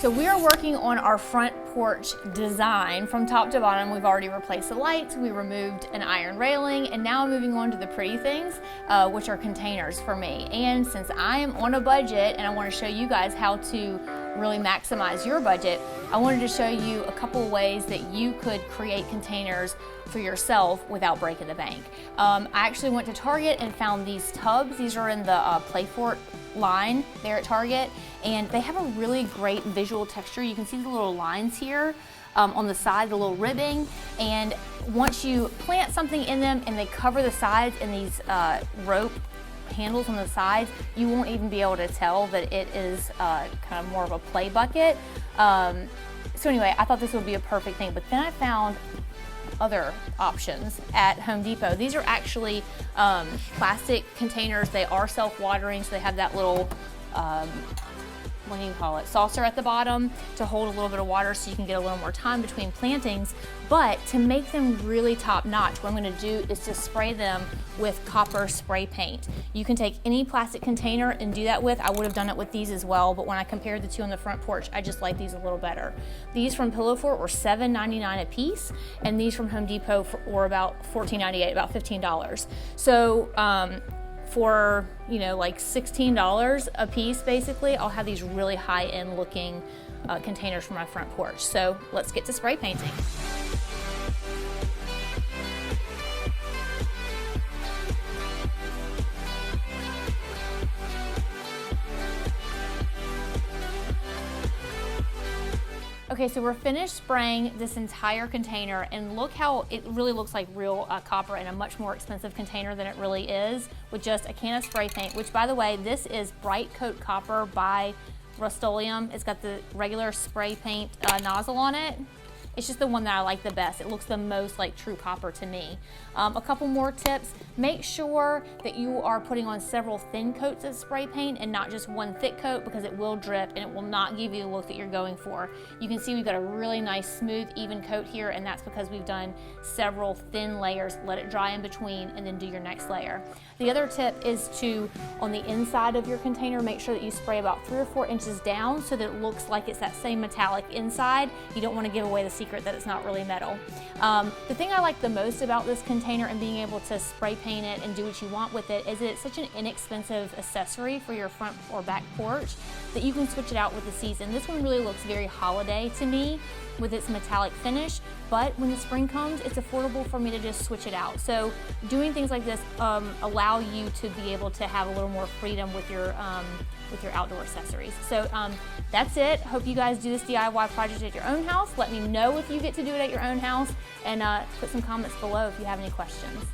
So we are working on our front porch design from top to bottom. We've already replaced the lights, we removed an iron railing, and now I'm moving on to the pretty things, which are containers for me. And since I am on a budget and I want to show you guys how to really maximize your budget, I wanted to show you a couple of ways that you could create containers for yourself without breaking the bank. I actually went to Target and found these tubs. These are in the Playfort line there at Target, and they have a really great visual texture. You can see the little lines here on the side, the little ribbing, and once you plant something in them and they cover the sides in these rope handles on the sides, you won't even be able to tell that it is kind of more of a play bucket. So anyway, I thought this would be a perfect thing, but then I found other options at Home Depot. These are actually plastic containers. They are self-watering, so they have that little what do you call it, saucer at the bottom to hold a little bit of water so you can get a little more time between plantings. But to make them really top notch, what I'm going to do is to spray them with copper spray paint. You can take any plastic container and do that with. I would have done it with these as well, but when I compared the two on the front porch, I just like these a little better. These from Pillowfort were $7.99 a piece, and these from Home Depot were about $14.98, about $15. So for, you know, like $16 a piece, basically, I'll have these really high-end looking containers for my front porch. So let's get to spray painting. Okay, so we're finished spraying this entire container, and look how it really looks like real copper in a much more expensive container than it really is, with just a can of spray paint, which, by the way, this is Bright Coat Copper by Rust-Oleum. It's got the regular spray paint nozzle on it. It's just the one that I like the best. It looks the most like true copper to me. A couple more tips. Make sure that you are putting on several thin coats of spray paint and not just one thick coat, because it will drip and it will not give you the look that you're going for. You can see we've got a really nice smooth even coat here, and that's because we've done several thin layers. Let it dry in between and then do your next layer. The other tip is to, on the inside of your container, make sure that you spray about 3 or 4 inches down so that it looks like it's that same metallic inside. You don't want to give away the secret that it's not really metal. The thing I like the most about this container and being able to spray paint it and do what you want with it is that it's such an inexpensive accessory for your front or back porch that you can switch it out with the season. This one really looks very holiday to me with its metallic finish, but when the spring comes, it's affordable for me to just switch it out. So doing things like this allow you to be able to have a little more freedom with your outdoor accessories. So that's it. Hope you guys do this DIY project at your own house. Let me know if you get to do it at your own house, and put some comments below if you have any questions.